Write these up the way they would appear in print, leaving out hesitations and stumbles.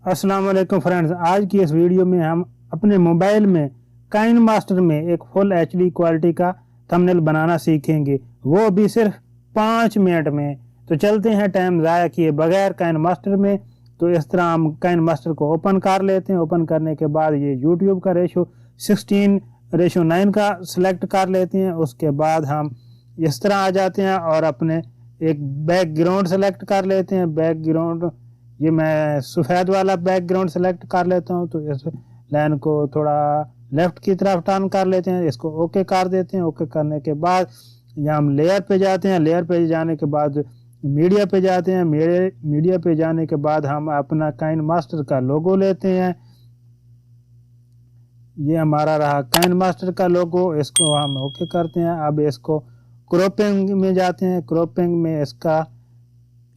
अस्सलाम वालेकुम फ्रेंड्स, आज की इस वीडियो में हम अपने मोबाइल में काइनमास्टर में एक फुल एचडी क्वालिटी का थंबनेल बनाना सीखेंगे, वो भी सिर्फ 5 मिनट में। तो चलते हैं टाइम ज़ाया किए बगैर काइनमास्टर में। तो इस तरह हम काइनमास्टर को ओपन कर लेते हैं। ओपन करने के बाद ये यूट्यूब का रेशो 16:9 का सिलेक्ट कर लेते हैं। उसके बाद हम इस तरह आ जाते हैं और अपने एक बैकग्राउंड सेलेक्ट कर लेते हैं। बैकग्राउंड ये मैं सफ़ेद वाला बैकग्राउंड सेलेक्ट कर लेता हूँ। तो इस लाइन को थोड़ा लेफ्ट की तरफ टर्न कर लेते हैं, इसको ओके कर देते हैं। ओके करने के बाद यहाँ हम लेयर पे जाते हैं। लेयर पे जाने के बाद मीडिया पे जाते हैं। मीडिया पे जाने के बाद हम अपना काइनमास्टर का लोगो लेते हैं। ये हमारा रहा काइनमास्टर का लोगो, इसको हम ओके करते हैं। अब इसको क्रॉपिंग में जाते हैं। क्रॉपिंग में इसका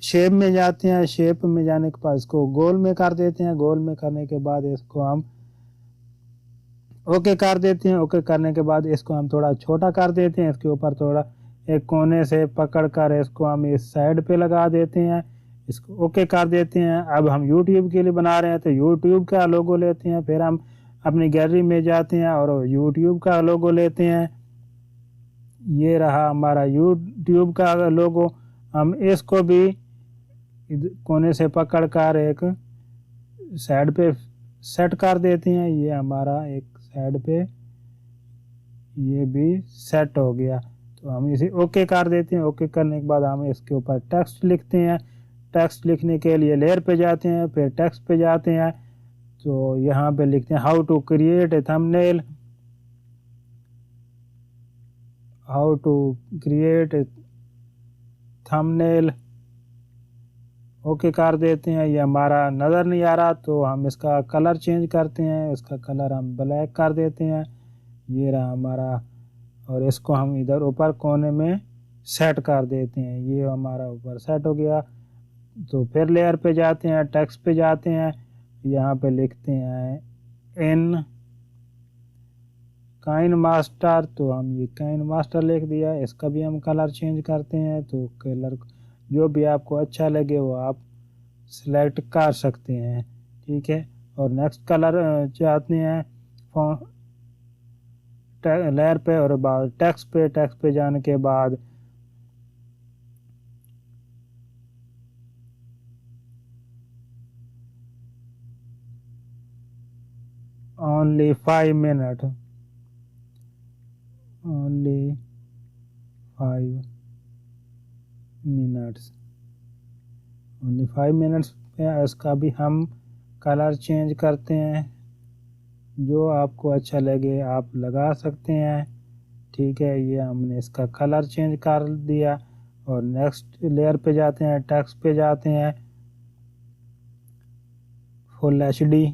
शेप में जाते हैं। शेप में जाने के बाद इसको गोल में कर देते हैं। गोल में करने के बाद इसको हम ओके कर देते हैं। ओके करने के बाद इसको हम थोड़ा छोटा कर देते हैं। इसके ऊपर थोड़ा एक कोने से पकड़ कर इसको हम इस साइड पे लगा देते हैं। इसको ओके कर देते हैं। अब हम यूट्यूब के लिए बना रहे हैं तो यूट्यूब का लोगो लेते हैं। फिर हम अपनी गैलरी में जाते हैं और यूट्यूब का लोगो लेते हैं। ये रहा हमारा यूट्यूब का लोगो। हम इसको भी कोने से पकड़ कर एक साइड पे सेट कर देते हैं। ये हमारा एक साइड पे ये भी सेट हो गया। तो हम इसे ओके कर देते हैं। ओके करने के बाद हम इसके ऊपर टेक्स्ट लिखते हैं। टेक्स्ट लिखने के लिए लेयर पे जाते हैं, फिर टेक्स्ट पे जाते हैं। तो यहाँ पे लिखते हैं how to create a thumbnail. How to create a thumbnail okay कर देते हैं। ये हमारा नज़र नहीं आ रहा तो हम इसका कलर चेंज करते हैं। इसका कलर हम ब्लैक कर देते हैं। ये रहा हमारा, और इसको हम इधर ऊपर कोने में सेट कर देते हैं। ये हमारा ऊपर सेट हो गया। तो फिर लेयर पे जाते हैं, टेक्स्ट पे जाते हैं। यहाँ पे लिखते हैं इन काइनमास्टर। तो हम ये काइनमास्टर लिख दिया। इसका भी हम कलर चेंज करते हैं। तो कलर जो भी आपको अच्छा लगे वो आप सिलेक्ट कर सकते हैं, ठीक है। और नेक्स्ट कलर चाहते हैं लेयर पे और बाद टेक्स्ट पे जाने के बाद only 5 minute, only 5 minutes, only 5 minutes पे इसका भी हम कलर चेंज करते हैं। जो आपको अच्छा लगे आप लगा सकते हैं, ठीक है। ये हमने इसका कलर चेंज कर दिया। और नेक्स्ट लेयर पे जाते हैं, टेक्स्ट पे जाते हैं, फुल एचडी।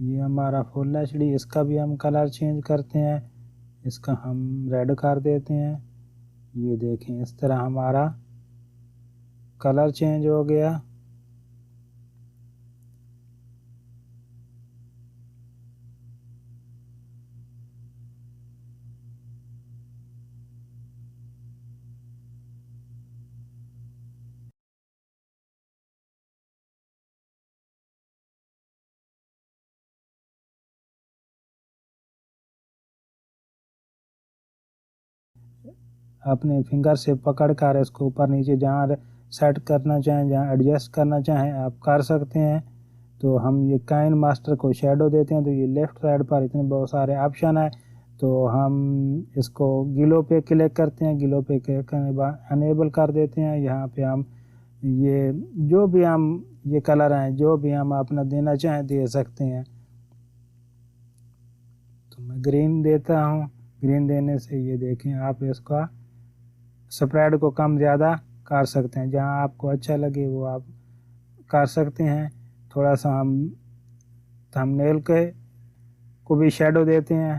ये हमारा फुल एचडी, इसका भी हम कलर चेंज करते हैं। इसका हम रेड कर देते हैं। ये देखें इस तरह हमारा कलर चेंज हो गया। अपने फिंगर से पकड़ कर इसको ऊपर नीचे जहाँ सेट करना चाहें, जहाँ एडजस्ट करना चाहें आप कर सकते हैं। तो हम ये काइनमास्टर को शेडो देते हैं। तो ये लेफ़्ट साइड पर इतने बहुत सारे ऑप्शन है। तो हम इसको गिलो पे क्लिक करते हैं। गिलो पे क्लिक करने के बाद अनेबल कर देते हैं। यहाँ पे हम ये जो भी हम ये कलर हैं जो भी हम अपना देना चाहें दे सकते हैं। तो मैं ग्रीन देता हूँ। ग्रीन देने से ये देखें आप इसका स्प्रेड को कम ज़्यादा कर सकते हैं। जहाँ आपको अच्छा लगे वो आप कर सकते हैं। थोड़ा सा हम थंबनेल के को भी शेडो देते हैं।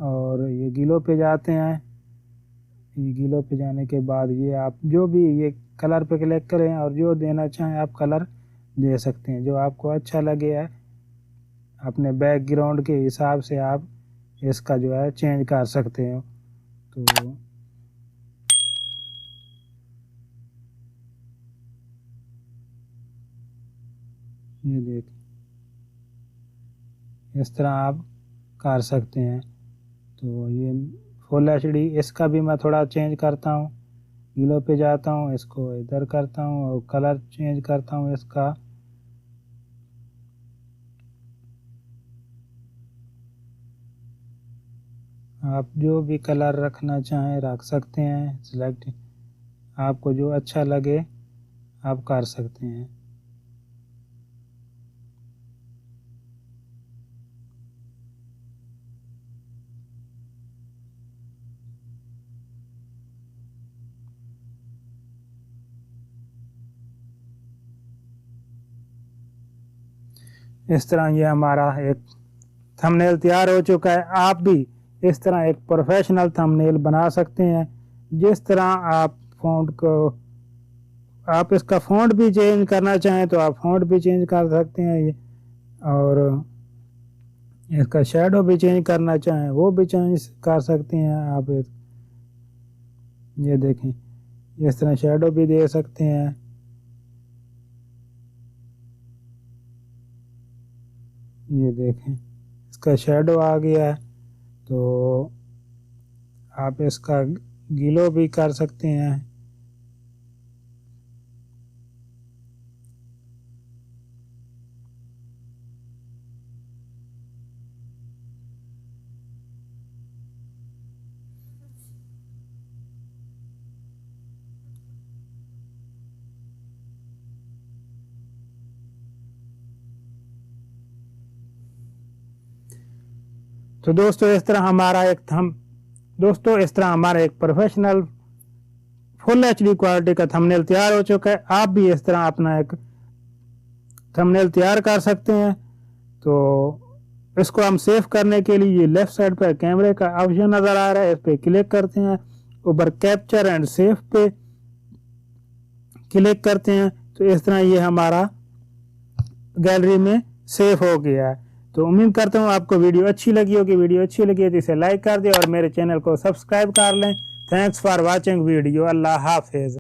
और ये गिलो पे जाते हैं। ये गिलो पे जाने के बाद ये आप जो भी ये कलर पे क्लिक करें और जो देना चाहें आप कलर दे सकते हैं। जो आपको अच्छा लगे है अपने बैकग्राउंड के हिसाब से आप इसका जो है चेंज कर सकते हो। तो ये देखिए, इस तरह आप कर सकते हैं। तो ये फुल एचडी, इसका भी मैं थोड़ा चेंज करता हूँ, गीलो पे जाता हूँ, इसको इधर करता हूँ और कलर चेंज करता हूँ इसका। आप जो भी कलर रखना चाहें रख सकते हैं, सिलेक्ट, आपको जो अच्छा लगे आप कर सकते हैं। इस तरह ये हमारा एक थंबनेल तैयार हो चुका है। आप भी इस तरह एक प्रोफेशनल थंबनेल बना सकते हैं। जिस तरह आप फ़ॉन्ट को, आप इसका फ़ॉन्ट भी चेंज करना चाहें तो आप फ़ॉन्ट भी चेंज कर सकते हैं ये, और इसका शैडो भी चेंज करना चाहें वो भी चेंज कर सकते हैं आप। ये देखें, इस तरह शैडो भी दे सकते हैं। ये देखें, इसका शैडो आ गया है, तो आप इसका गीलो भी कर सकते हैं। तो दोस्तों इस तरह हमारा एक प्रोफेशनल फुल एचडी क्वालिटी का थंबनेल तैयार हो चुका है। आप भी इस तरह अपना एक थंबनेल तैयार कर सकते हैं। तो इसको हम सेव करने के लिए ये लेफ्ट साइड पर कैमरे का ऑप्शन नज़र आ रहा है, इस पर क्लिक करते हैं, ऊपर कैप्चर एंड सेव पे क्लिक करते हैं। तो इस तरह ये हमारा गैलरी में सेव हो गया है। तो उम्मीद करता हूँ आपको वीडियो अच्छी लगी होगी। वीडियो अच्छी लगी है तो इसे लाइक कर दें और मेरे चैनल को सब्सक्राइब कर लें। Thanks for watching video. अल्लाह हाफिज़।